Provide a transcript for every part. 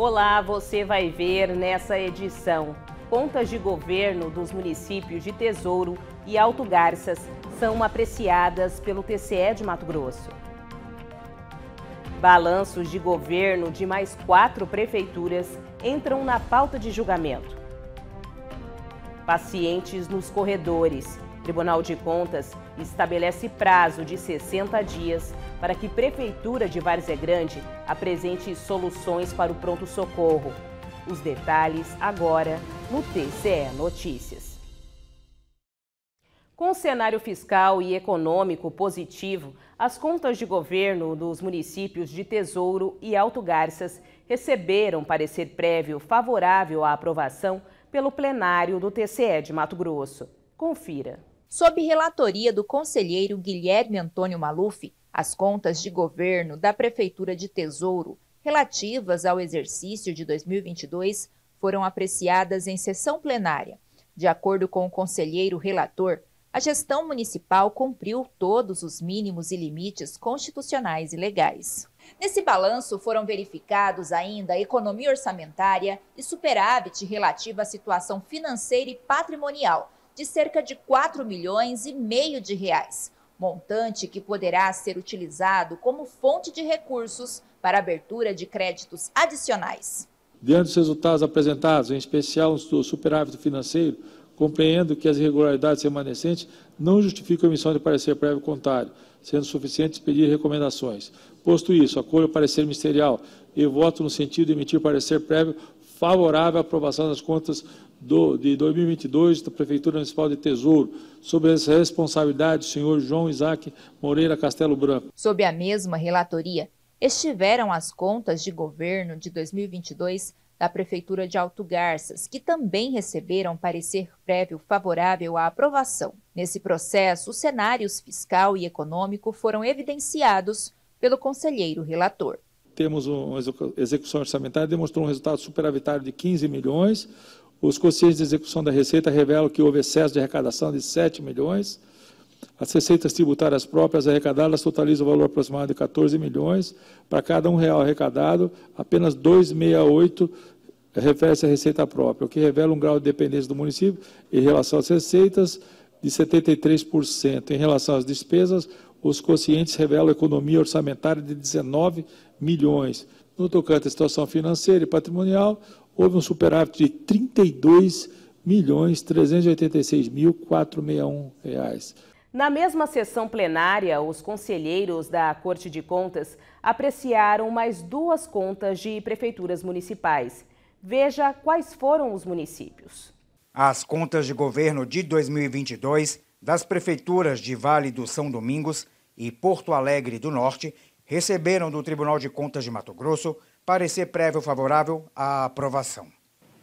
Olá, você vai ver nessa edição. Contas de governo dos municípios de Tesouro e Alto Garças são apreciadas pelo TCE de Mato Grosso. Balanços de governo de mais 4 prefeituras entram na pauta de julgamento. Pacientes nos corredores. Tribunal de Contas estabelece prazo de 60 dias para que Prefeitura de Várzea Grande apresente soluções para o pronto-socorro. Os detalhes agora no TCE Notícias. Com cenário fiscal e econômico positivo, as contas de governo dos municípios de Tesouro e Alto Garças receberam parecer prévio favorável à aprovação pelo plenário do TCE de Mato Grosso. Confira. Sob relatoria do conselheiro Guilherme Antônio Maluf, as contas de governo da Prefeitura de Tesouro, relativas ao exercício de 2022, foram apreciadas em sessão plenária. De acordo com o conselheiro relator, a gestão municipal cumpriu todos os mínimos e limites constitucionais e legais. Nesse balanço foram verificados ainda a economia orçamentária e superávit relativa à situação financeira e patrimonial, de cerca de 4,5 milhões de reais, montante que poderá ser utilizado como fonte de recursos para abertura de créditos adicionais. Diante dos resultados apresentados, em especial do superávit financeiro, compreendo que as irregularidades remanescentes não justificam a emissão de parecer prévio contrário, sendo suficiente expedir recomendações. Posto isso, acolho o parecer ministerial e voto no sentido de emitir parecer prévio favorável à aprovação das contas de 2022 da Prefeitura Municipal de Tesouro, sob essa responsabilidade do senhor João Isaac Moreira Castelo Branco. Sob a mesma relatoria, estiveram as contas de governo de 2022 da Prefeitura de Alto Garças, que também receberam parecer prévio favorável à aprovação. Nesse processo, os cenários fiscal e econômico foram evidenciados pelo conselheiro relator. Temos uma execução orçamentária, demonstrou um resultado superavitário de 15 milhões. Os quocientes de execução da Receita revelam que houve excesso de arrecadação de 7 milhões. As receitas tributárias próprias arrecadadas totalizam o valor aproximado de 14 milhões. Para cada R$1 arrecadado, apenas 2,68 refere-se à receita própria, o que revela um grau de dependência do município em relação às receitas de 73%. Em relação às despesas, os quocientes revelam economia orçamentária de 19 milhões. No tocante à situação financeira e patrimonial, houve um superávit de 32.386.461 reais. Na mesma sessão plenária, os conselheiros da Corte de Contas apreciaram mais 2 contas de prefeituras municipais. Veja quais foram os municípios. As contas de governo de 2022 das prefeituras de Vale do São Domingos e Porto Alegre do Norte receberam do Tribunal de Contas de Mato Grosso parecer prévio favorável à aprovação.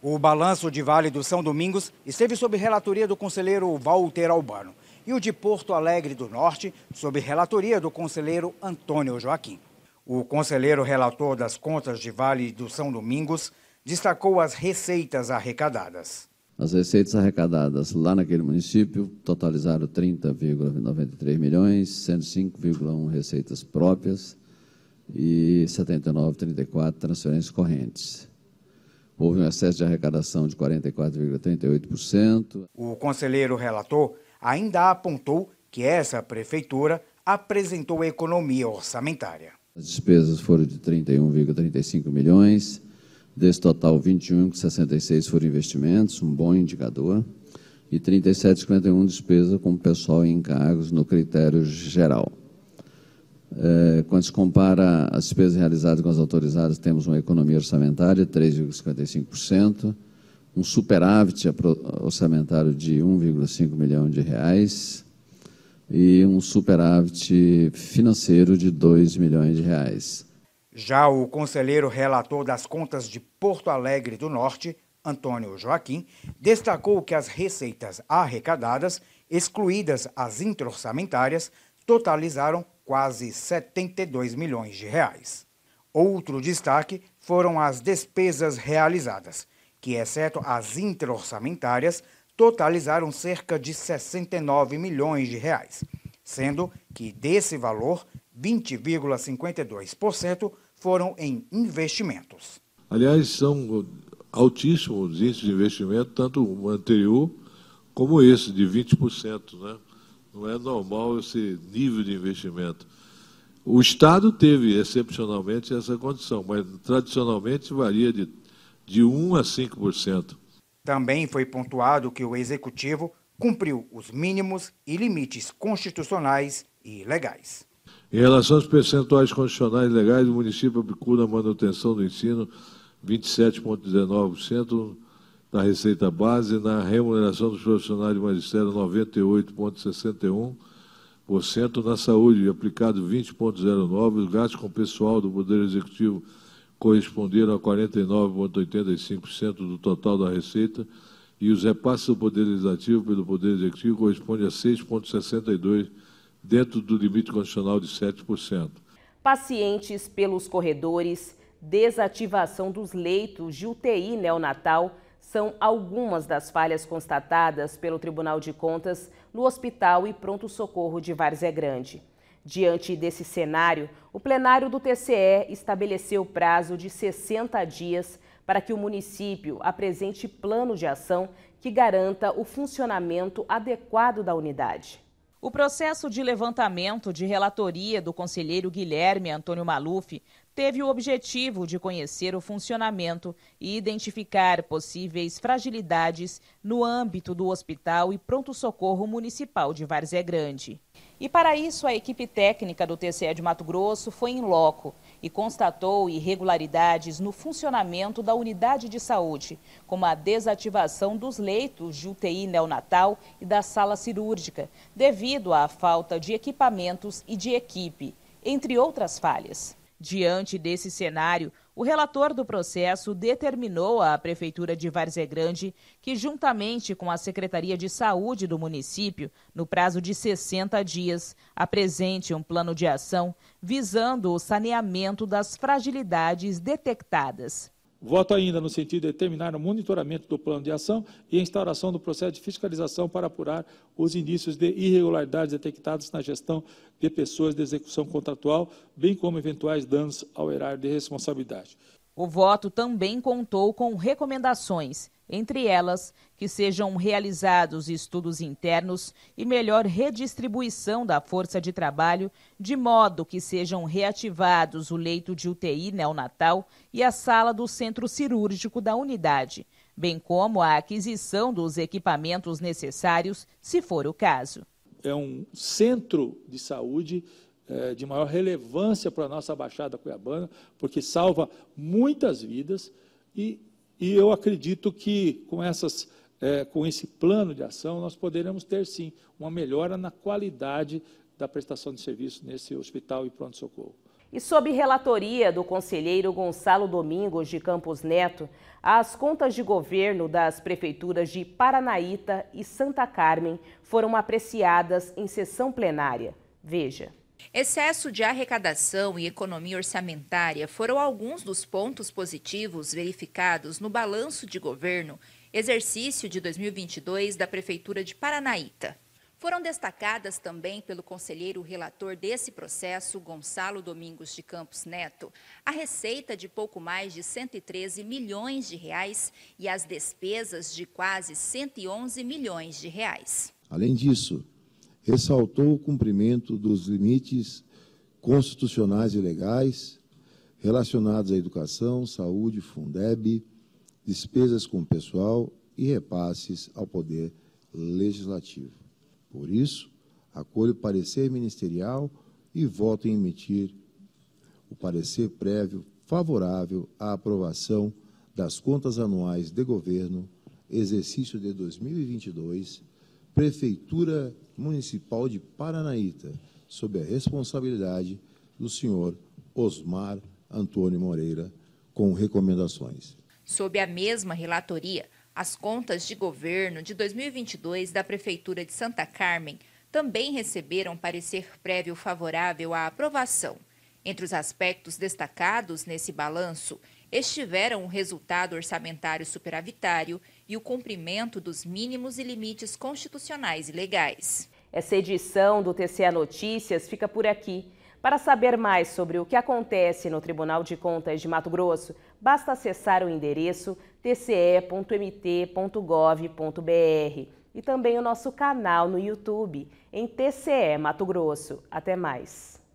O balanço de Vale do São Domingos esteve sob relatoria do conselheiro Walter Albano e o de Porto Alegre do Norte sob relatoria do conselheiro Antônio Joaquim. O conselheiro relator das contas de Vale do São Domingos destacou as receitas arrecadadas. As receitas arrecadadas lá naquele município totalizaram 30,93 milhões, 105,1 receitas próprias e 79,34 transferências correntes. Houve um excesso de arrecadação de 44,38%. O conselheiro relator ainda apontou que essa prefeitura apresentou economia orçamentária. As despesas foram de 31,35 milhões. Desse total, 21,66 foram investimentos, um bom indicador, e 37,51 despesa com pessoal em encargos no critério geral. Quando se compara as despesas realizadas com as autorizadas, temos uma economia orçamentária de 3,55%, um superávit orçamentário de 1,5 milhão de reais e um superávit financeiro de 2 milhões de reais. Já o conselheiro relator das contas de Porto Alegre do Norte, Antônio Joaquim, destacou que as receitas arrecadadas, excluídas as intra-orçamentárias, totalizaram quase 72 milhões de reais. Outro destaque foram as despesas realizadas, que, exceto as intra-orçamentárias, totalizaram cerca de 69 milhões de reais, sendo que desse valor, 20,52% foram em investimentos. Aliás, são altíssimos os índices de investimento, tanto o anterior como esse, de 20%. Né? Não é normal esse nível de investimento. O Estado teve, excepcionalmente, essa condição, mas tradicionalmente varia de 1% a 5%. Também foi pontuado que o Executivo cumpriu os mínimos e limites constitucionais e legais. Em relação aos percentuais constitucionais legais, o município aplicou na manutenção do ensino 27,19% da receita base, na remuneração dos profissionais de magistério 98,61%, na saúde aplicado 20,09%, os gastos com pessoal do Poder Executivo corresponderam a 49,85% do total da receita e os repasses do Poder Legislativo pelo Poder Executivo correspondem a 6,62%, dentro do limite constitucional de 7%. Pacientes pelos corredores, desativação dos leitos de UTI neonatal são algumas das falhas constatadas pelo Tribunal de Contas no Hospital e Pronto-Socorro de Várzea Grande. Diante desse cenário, o plenário do TCE estabeleceu prazo de 60 dias para que o município apresente plano de ação que garanta o funcionamento adequado da unidade. O processo de levantamento de relatoria do conselheiro Guilherme Antônio Maluf teve o objetivo de conhecer o funcionamento e identificar possíveis fragilidades no âmbito do Hospital e Pronto-Socorro Municipal de Várzea Grande. E para isso, a equipe técnica do TCE de Mato Grosso foi em loco e constatou irregularidades no funcionamento da unidade de saúde, como a desativação dos leitos de UTI neonatal e da sala cirúrgica, devido à falta de equipamentos e de equipe, entre outras falhas. Diante desse cenário, o relator do processo determinou à Prefeitura de Várzea Grande que, juntamente com a Secretaria de Saúde do município, no prazo de 60 dias, apresente um plano de ação visando o saneamento das fragilidades detectadas. Voto ainda no sentido de determinar o monitoramento do plano de ação e a instauração do processo de fiscalização para apurar os indícios de irregularidades detectados na gestão de pessoas de execução contratual, bem como eventuais danos ao erário de responsabilidade. O voto também contou com recomendações, entre elas que sejam realizados estudos internos e melhor redistribuição da força de trabalho, de modo que sejam reativados o leito de UTI neonatal e a sala do centro cirúrgico da unidade, bem como a aquisição dos equipamentos necessários, se for o caso. É um centro de saúde de maior relevância para a nossa Baixada Cuiabana, porque salva muitas vidas e eu acredito que com esse plano de ação nós poderemos ter, sim, uma melhora na qualidade da prestação de serviço nesse hospital e pronto-socorro. E sob relatoria do conselheiro Gonçalo Domingos de Campos Neto, as contas de governo das prefeituras de Paranaíta e Santa Carmen foram apreciadas em sessão plenária. Veja. Excesso de arrecadação e economia orçamentária foram alguns dos pontos positivos verificados no balanço de governo, exercício de 2022 da Prefeitura de Paranaíta. Foram destacadas também pelo conselheiro relator desse processo, Gonçalo Domingos de Campos Neto, a receita de pouco mais de 113 milhões de reais e as despesas de quase 111 milhões de reais. Além disso, ressaltou o cumprimento dos limites constitucionais e legais relacionados à educação, saúde, Fundeb, despesas com pessoal e repasses ao Poder Legislativo. Por isso, acolho o parecer ministerial e voto em emitir o parecer prévio favorável à aprovação das contas anuais de governo, exercício de 2022, Prefeitura Municipal de Paranaíta, sob a responsabilidade do senhor Osmar Antônio Moreira, com recomendações. Sob a mesma relatoria, as contas de governo de 2022 da Prefeitura de Santa Carmen também receberam parecer prévio favorável à aprovação. Entre os aspectos destacados nesse balanço, estiveram o resultado orçamentário superavitário e o cumprimento dos mínimos e limites constitucionais e legais. Essa edição do TCE Notícias fica por aqui. Para saber mais sobre o que acontece no Tribunal de Contas de Mato Grosso, basta acessar o endereço tce.mt.gov.br e também o nosso canal no YouTube, em TCE Mato Grosso. Até mais!